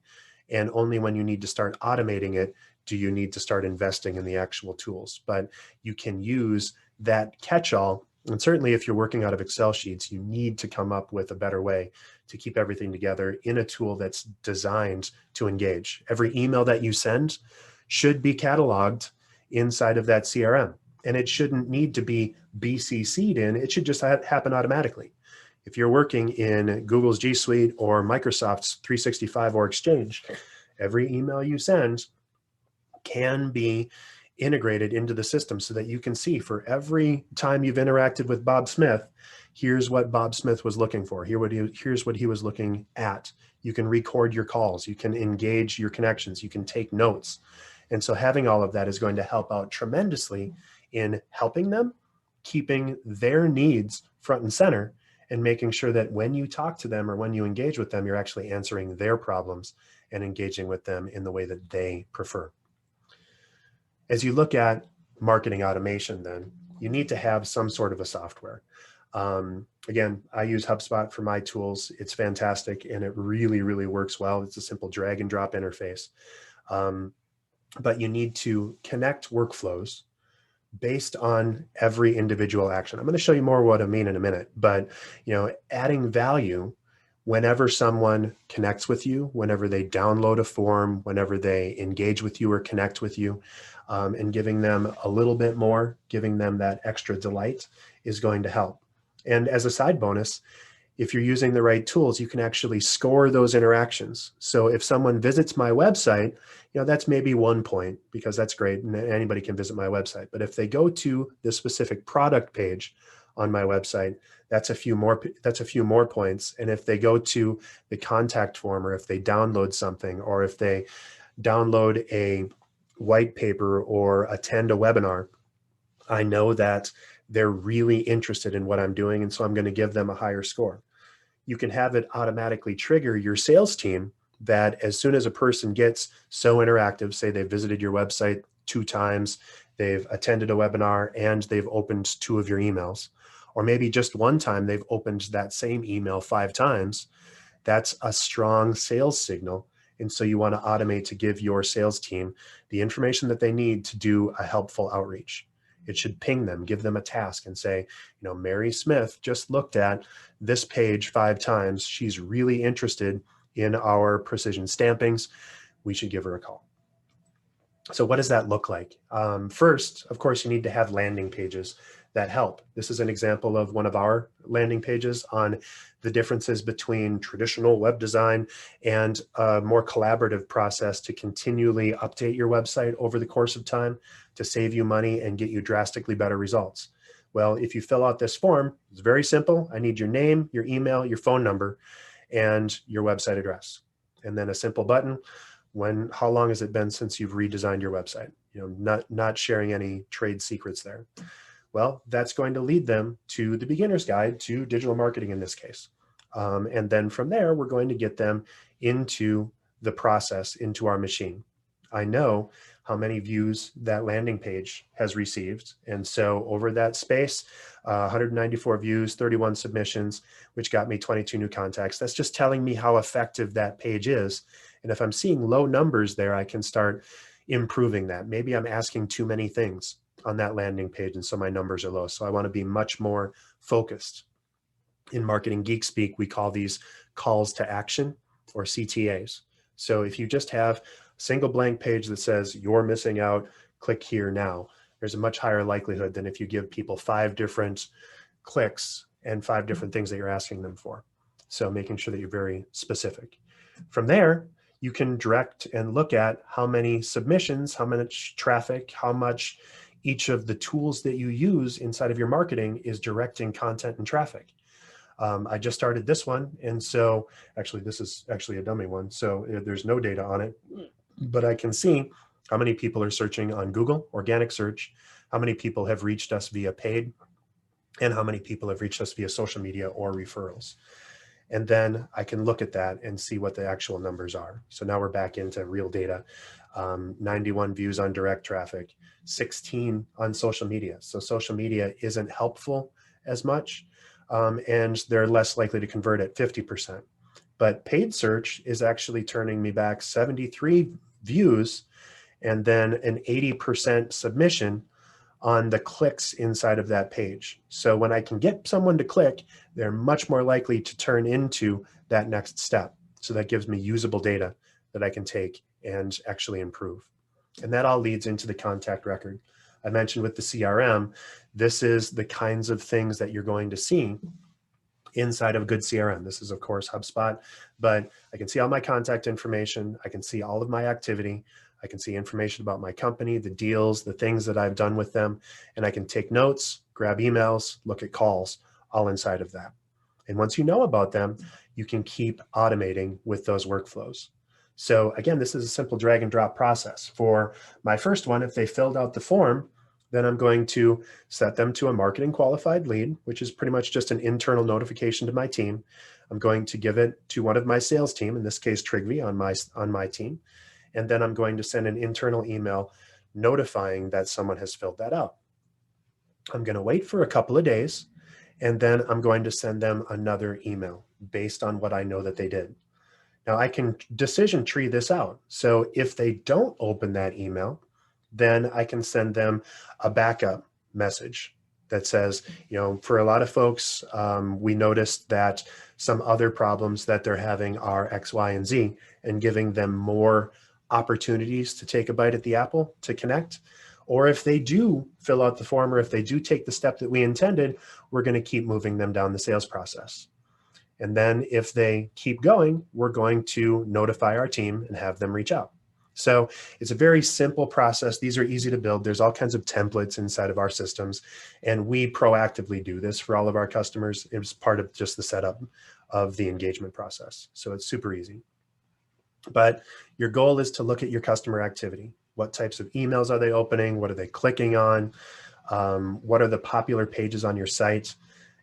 And only when you need to start automating it do you need to start investing in the actual tools. But you can use that catch-all. And certainly if you're working out of Excel sheets, you need to come up with a better way to keep everything together in a tool that's designed to engage. Every email that you send should be cataloged inside of that CRM. And it shouldn't need to be BCC'd in, it should just happen automatically. If you're working in Google's G Suite or Microsoft's 365 or Exchange, every email you send can be integrated into the system so that you can see for every time you've interacted with Bob Smith, here's what Bob Smith was looking for. Here's what he was looking at. You can record your calls. You can engage your connections. You can take notes. And so having all of that is going to help out tremendously in helping them, keeping their needs front and center, and making sure that when you talk to them or when you engage with them, you're actually answering their problems and engaging with them in the way that they prefer. As you look at marketing automation, then you need to have some sort of a software. Again, I use HubSpot for my tools. It's fantastic and it really, really works well. It's a simple drag and drop interface. But you need to connect workflows based on every individual action. I'm going to show you more what I mean in a minute, but adding value whenever someone connects with you, whenever they download a form, whenever they engage with you or connect with you, and giving them a little bit more, giving them that extra delight is going to help. And as a side bonus, if you're using the right tools, you can actually score those interactions. So if someone visits my website, that's maybe 1 point because that's great and anybody can visit my website. But if they go to the specific product page on my website, that's a few more points. And if they go to the contact form, or if they download something, or if they download a white paper or attend a webinar, I know that they're really interested in what I'm doing. And so I'm going to give them a higher score. You can have it automatically trigger your sales team that as soon as a person gets so interactive, say they visited your website 2 times, they've attended a webinar, and they've opened 2 of your emails, or maybe just 1 time they've opened that same email 5 times, that's a strong sales signal. And so you want to automate to give your sales team the information that they need to do a helpful outreach. It should ping them, give them a task and say, Mary Smith just looked at this page 5 times. She's really interested in our precision stampings. We should give her a call. So what does that look like? First, of course, you need to have landing pages that help. This is an example of one of our landing pages on the differences between traditional web design and a more collaborative process to continually update your website over the course of time to save you money and get you drastically better results. Well, if you fill out this form, it's very simple. I need your name, your email, your phone number, and your website address. And then a simple button. How long has it been since you've redesigned your website? Not sharing any trade secrets there. Well, that's going to lead them to the beginner's guide to digital marketing in this case. And then from there, we're going to get them into the process, into our machine. I know how many views that landing page has received. And so over that space, 194 views, 31 submissions, which got me 22 new contacts. That's just telling me how effective that page is. And if I'm seeing low numbers there, I can start improving that. Maybe I'm asking too many things on that landing page, and so my numbers are low. So I want to be much more focused. In Marketing Geek speak, we call these calls to action, or CTAs. So if you just have a single blank page that says you're missing out, click here now, there's a much higher likelihood than if you give people 5 different clicks and 5 different things that you're asking them for. So making sure that you're very specific. From there, you can direct and look at how many submissions, how much traffic, how much each of the tools that you use inside of your marketing is directing content and traffic. I just started this one. And so actually, this is actually a dummy one. So there's no data on it, but I can see how many people are searching on Google, organic search, how many people have reached us via paid, and how many people have reached us via social media or referrals. And then I can look at that and see what the actual numbers are. So now we're back into real data. 91 views on direct traffic, 16 on social media. So social media isn't helpful as much, and they're less likely to convert at 50%. But paid search is actually turning me back 73 views and then an 80% submission on the clicks inside of that page. So when I can get someone to click, they're much more likely to turn into that next step. So that gives me usable data that I can take and actually improve. And that all leads into the contact record. I mentioned with the CRM, this is the kinds of things that you're going to see inside of a good CRM. This is of course HubSpot, but I can see all my contact information. I can see all of my activity. I can see information about my company, the deals, the things that I've done with them, and I can take notes, grab emails, look at calls, all inside of that. And once you know about them, you can keep automating with those workflows. So again, this is a simple drag and drop process. For my first one, if they filled out the form, then I'm going to set them to a marketing qualified lead, which is pretty much just an internal notification to my team. I'm going to give it to one of my sales team, in this case, Trigvi on my team. And then I'm going to send an internal email notifying that someone has filled that out. I'm going to wait for a couple of days, and then I'm going to send them another email based on what I know that they did. Now I can decision tree this out. So if they don't open that email, then I can send them a backup message that says, you know, for a lot of folks, we noticed that some other problems that they're having are X, Y, and Z, and giving them more opportunities to take a bite at the apple to connect. Or if they do fill out the form, or if they do take the step that we intended, we're going to keep moving them down the sales process. And then if they keep going, we're going to notify our team and have them reach out. So it's a very simple process. These are easy to build. There's all kinds of templates inside of our systems, and we proactively do this for all of our customers. It was part of just the setup of the engagement process. So it's super easy. But your goal is to look at your customer activity. What types of emails are they opening? What are they clicking on? What are the popular pages on your site?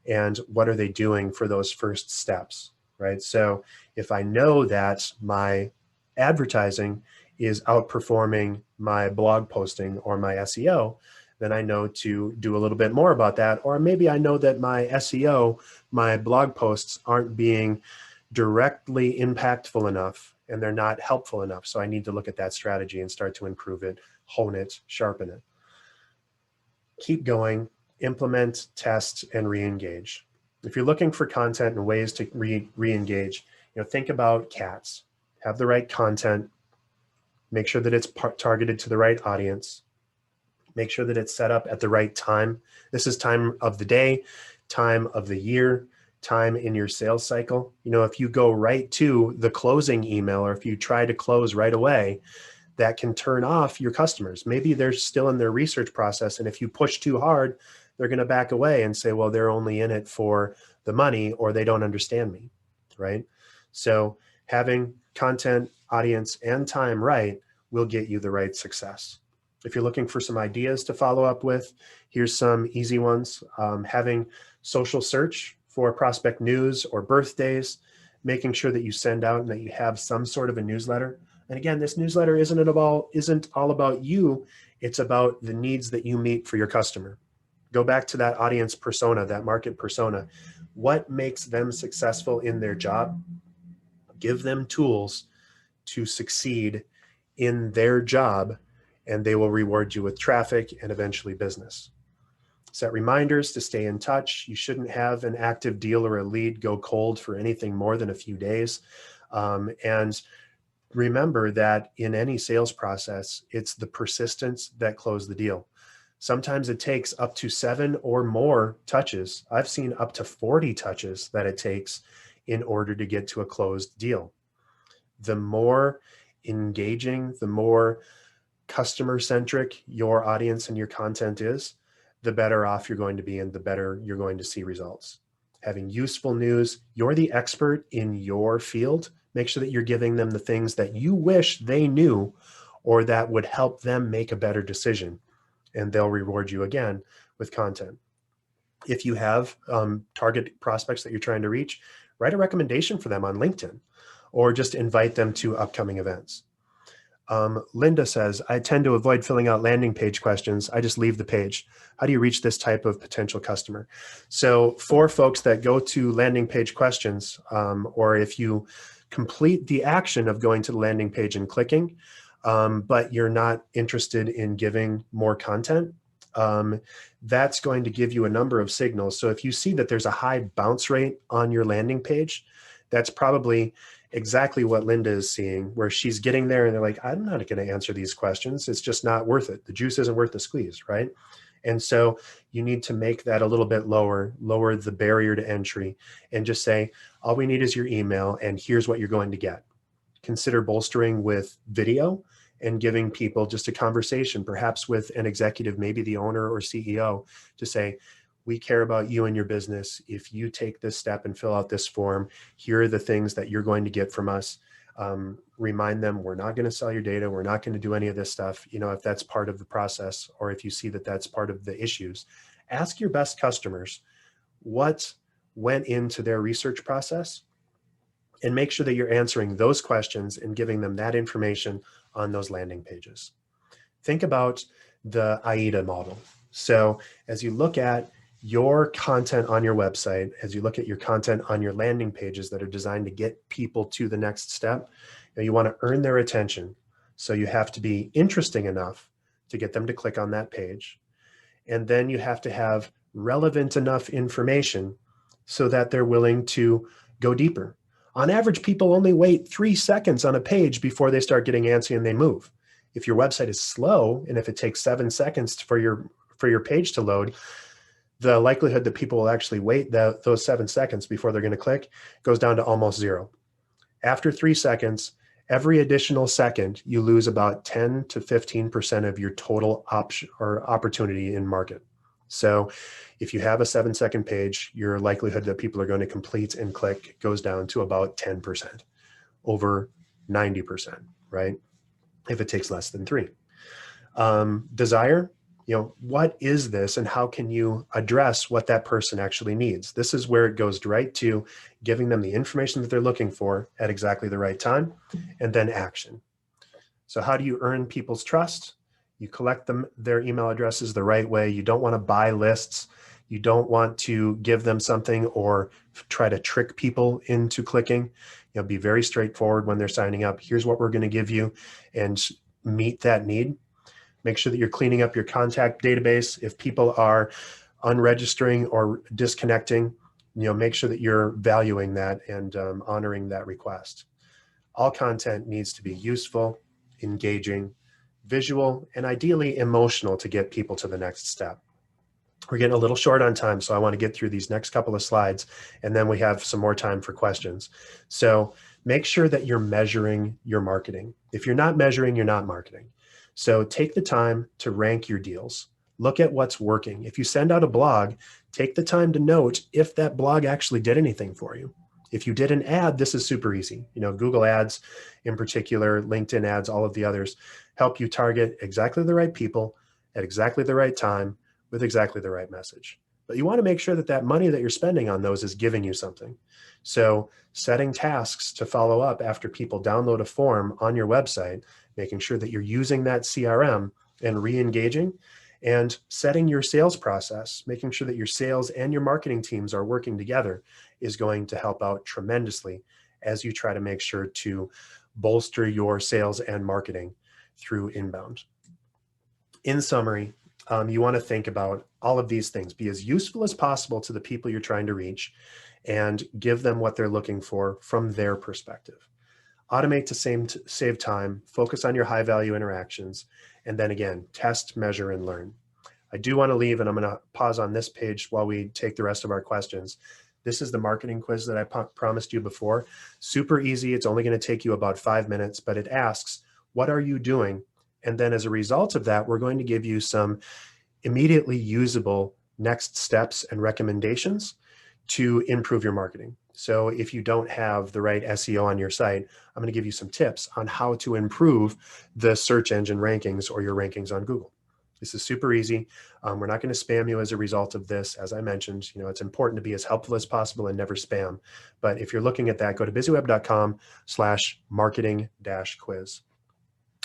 And what are they doing for those first steps, right? So if I know that my advertising is outperforming my blog posting or my SEO, then I know to do a little bit more about that. Or maybe I know that my SEO, my blog posts aren't being directly impactful enough and they're not helpful enough. So I need to look at that strategy and start to improve it, hone it, sharpen it. Keep going, implement, test, and re-engage. If you're looking for content and ways to re-engage, think about cats. Have the right content, make sure that it's targeted to the right audience, make sure that it's set up at the right time. This is time of the day, time of the year, time in your sales cycle. If you go right to the closing email, or if you try to close right away, that can turn off your customers. Maybe they're still in their research process, and if you push too hard, they're going to back away and say, well, they're only in it for the money, or they don't understand me, right? So having content, audience, and time right will get you the right success. If you're looking for some ideas to follow up with, here's some easy ones. Having social search for prospect news or birthdays, making sure that you send out and that you have some sort of a newsletter. And again, this newsletter isn't all about you. It's about the needs that you meet for your customer. Go back to that audience persona, that market persona. What makes them successful in their job? Give them tools to succeed in their job, and they will reward you with traffic and eventually business. Set reminders to stay in touch. You shouldn't have an active deal or a lead go cold for anything more than a few days. And remember that in any sales process, it's the persistence that closes the deal. Sometimes it takes up to 7 or more touches. I've seen up to 40 touches that it takes in order to get to a closed deal. The more engaging, the more customer-centric your audience and your content is, the better off you're going to be and the better you're going to see results. Having useful news, you're the expert in your field. Make sure that you're giving them the things that you wish they knew or that would help them make a better decision, and they'll reward you again with content. If you have target prospects that you're trying to reach, write a recommendation for them on LinkedIn or just invite them to upcoming events. Linda says, I tend to avoid filling out landing page questions. I just leave the page. How do you reach this type of potential customer? So for folks that go to landing page questions, or if you complete the action of going to the landing page and clicking, but you're not interested in giving more content, that's going to give you a number of signals. So if you see that there's a high bounce rate on your landing page, that's probably exactly what Linda is seeing, where she's getting there and they're like, I'm not going to answer these questions. It's just not worth it. The juice isn't worth the squeeze, right? And so you need to make that a little bit lower the barrier to entry, and just say, all we need is your email and here's what you're going to get. Consider bolstering with video and giving people just a conversation, perhaps with an executive, maybe the owner or CEO, to say, we care about you and your business. If you take this step and fill out this form, here are the things that you're going to get from us. Remind them, we're not going to sell your data. We're not going to do any of this stuff. You know, if that's part of the process, or if you see that that's part of the issues, ask your best customers what went into their research process, and make sure that you're answering those questions and giving them that information on those landing pages. Think about the AIDA model. So as you look at your content on your website, as you look at your content on your landing pages that are designed to get people to the next step, you want to earn their attention. So you have to be interesting enough to get them to click on that page. And then you have to have relevant enough information so that they're willing to go deeper. On average, people only wait 3 seconds on a page before they start getting antsy and they move. If your website is slow, and if it takes 7 seconds for your page to load, the likelihood that people will actually wait those 7 seconds before they're going to click goes down to almost zero. After 3 seconds, every additional second, you lose about 10 to 15% of your total opportunity in market. So if you have a 7-second page, your likelihood that people are going to complete and click goes down to about 10%, over 90%, right? If it takes less than 3. Desire, what is this and how can you address what that person actually needs? This is where it goes right to giving them the information that they're looking for at exactly the right time, and then action. So how do you earn people's trust? You collect their email addresses the right way. You don't want to buy lists. You don't want to give them something or try to trick people into clicking. Be very straightforward when they're signing up. Here's what we're going to give you, and meet that need. Make sure that you're cleaning up your contact database. If people are unregistering or disconnecting, make sure that you're valuing that and honoring that request. All content needs to be useful, engaging, visual, and ideally emotional to get people to the next step. We're getting a little short on time, so I want to get through these next couple of slides, and then we have some more time for questions. So make sure that you're measuring your marketing. If you're not measuring, you're not marketing. So take the time to rank your deals. Look at what's working. If you send out a blog, take the time to note if that blog actually did anything for you. If you did an ad, this is super easy. Google ads in particular, LinkedIn ads, all of the others help you target exactly the right people at exactly the right time with exactly the right message. But you want to make sure that that money that you're spending on those is giving you something. So setting tasks to follow up after people download a form on your website, making sure that you're using that CRM and re-engaging, and setting your sales process, making sure that your sales and your marketing teams are working together is going to help out tremendously as you try to make sure to bolster your sales and marketing through inbound. In summary, you want to think about all of these things. Be as useful as possible to the people you're trying to reach and give them what they're looking for from their perspective. Automate to save time, focus on your high value interactions, and then again, test, measure, and learn. I do want to leave, and I'm going to pause on this page while we take the rest of our questions. This is the marketing quiz that I promised you before. Super easy. It's only going to take you about 5 minutes, but it asks, what are you doing? And then as a result of that, we're going to give you some immediately usable next steps and recommendations to improve your marketing. So if you don't have the right SEO on your site, I'm going to give you some tips on how to improve the search engine rankings or your rankings on Google. This is super easy. We're not going to spam you as a result of this. As I mentioned, it's important to be as helpful as possible and never spam. But if you're looking at that, go to BizzyWeb.com/marketing-quiz.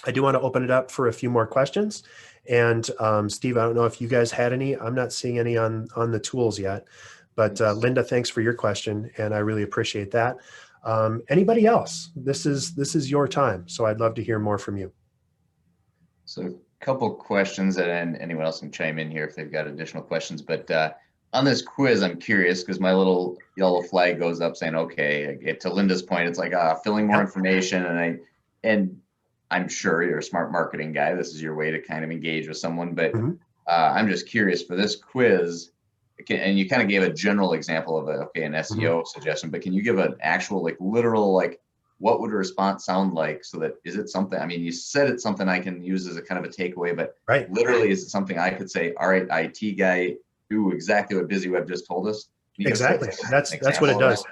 I do want to open it up for a few more questions. And Steve, I don't know if you guys had any. I'm not seeing any on the tools yet. But Linda, thanks for your question, and I really appreciate that. Anybody else? This is your time, so I'd love to hear more from you. So a couple questions, and anyone else can chime in here if they've got additional questions. But on this quiz, I'm curious because my little yellow flag goes up saying, "Okay." I get to Linda's point. It's like filling more information, and I'm sure you're a smart marketing guy. This is your way to kind of engage with someone. But I'm just curious for this quiz. And you kind of gave a general example of an SEO suggestion, but can you give an actual, like, literal, like, what would a response sound like? So that, is it something, I mean, you said it's something I can use as a kind of a takeaway, but literally, is it something I could say, all right, IT guy, do exactly what BizzyWeb just told us? Exactly. That's what it does.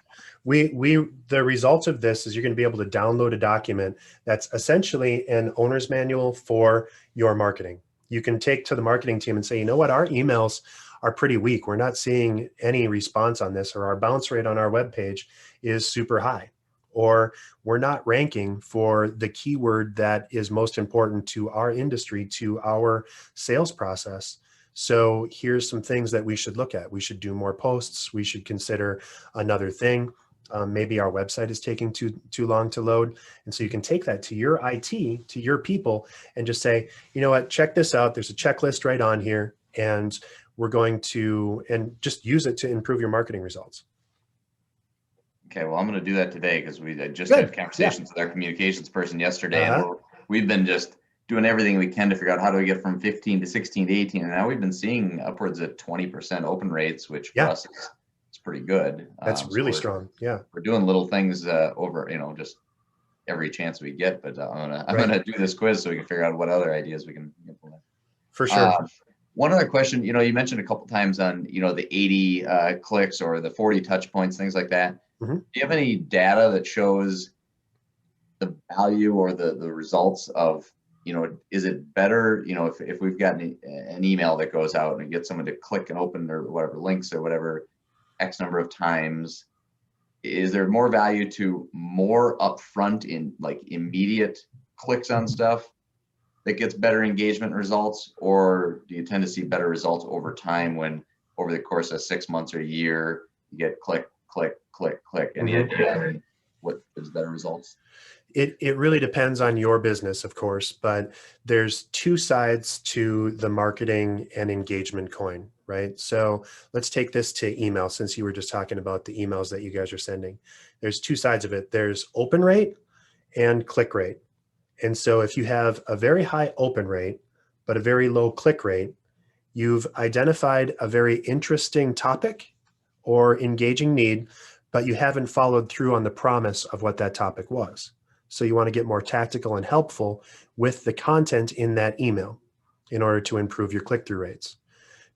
The result of this is you're going to be able to download a document that's essentially an owner's manual for your marketing. You can take to the marketing team and say, you know what, our emails are pretty weak. We're not seeing any response on this, or our bounce rate on our webpage is super high, or we're not ranking for the keyword that is most important to our industry, to our sales process. So here's some things that we should look at. We should do more posts. We should consider another thing. Maybe our website is taking too long to load. And so you can take that to your IT, to your people, and just say, you know what, check this out. There's a checklist right on here, and we're going to, and just use it to improve your marketing results. Okay, well, I'm going to do that today because we just had conversations with our communications person yesterday, and we've been just doing everything we can to figure out how do we get from 15 to 16 to 18, and now we've been seeing upwards of 20% open rates, which for us is pretty good. That's really strong. Yeah, we're doing little things over, just every chance we get. But I'm gonna do this quiz so we can figure out what other ideas we can implement. For sure. One other question, you mentioned a couple times on, the 80 clicks or the 40 touch points, things like that. Do you have any data that shows the value or the results of, is it better, if we've got an email that goes out and it gets someone to click and open or whatever links or whatever X number of times, is there more value to more upfront in like immediate clicks on stuff that gets better engagement results, or do you tend to see better results over time when over the course of 6 months or a year you get click, click, click, click? Any idea what is better results? It really depends on your business, of course, but there's two sides to the marketing and engagement coin, right? So let's take this to email, since you were just talking about the emails that you guys are sending. There's two sides of it. There's open rate and click rate. And so if you have a very high open rate, but a very low click rate, you've identified a very interesting topic or engaging need, but you haven't followed through on the promise of what that topic was. So you want to get more tactical and helpful with the content in that email in order to improve your click-through rates.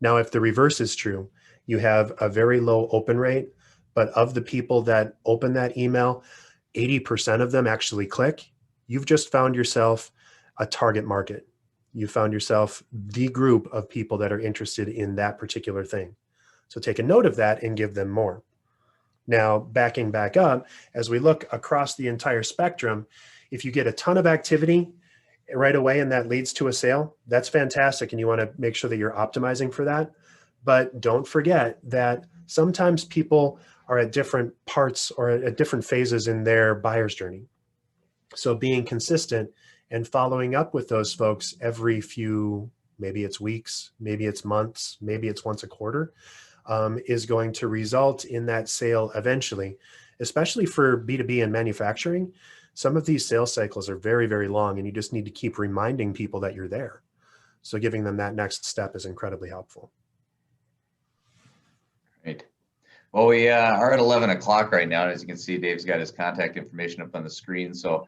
Now, if the reverse is true, you have a very low open rate, but of the people that open that email, 80% of them actually click. You've just found yourself a target market. You found yourself the group of people that are interested in that particular thing. So take a note of that and give them more. Now, backing back up, as we look across the entire spectrum, if you get a ton of activity right away and that leads to a sale, that's fantastic. And you want to make sure that you're optimizing for that. But don't forget that sometimes people are at different parts or at different phases in their buyer's journey. So being consistent and following up with those folks every few, maybe it's weeks, maybe it's months, maybe it's once a quarter, is going to result in that sale eventually, especially for B2B and manufacturing. Some of these sales cycles are very, very long, and you just need to keep reminding people that you're there. So giving them that next step is incredibly helpful. Great. Well, we are at 11 o'clock right now. And as you can see, Dave's got his contact information up on the screen. So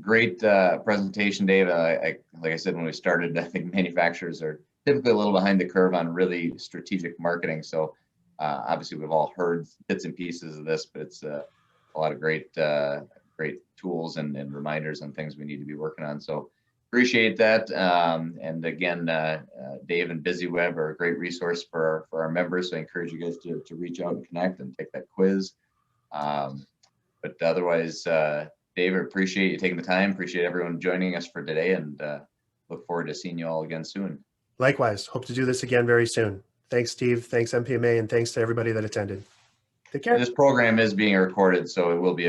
great presentation, Dave. Like I said, when we started, I think manufacturers are typically a little behind the curve on really strategic marketing. So obviously we've all heard bits and pieces of this, but it's a lot of great tools and reminders on things we need to be working on. So appreciate that. And again, Dave and BizzyWeb are a great resource for our members. So I encourage you guys to reach out and connect and take that quiz. But otherwise, Dave, I appreciate you taking the time. Appreciate everyone joining us for today, and look forward to seeing you all again soon. Likewise, hope to do this again very soon. Thanks, Steve. Thanks, MPMA, and thanks to everybody that attended. Take care. This program is being recorded, so it will be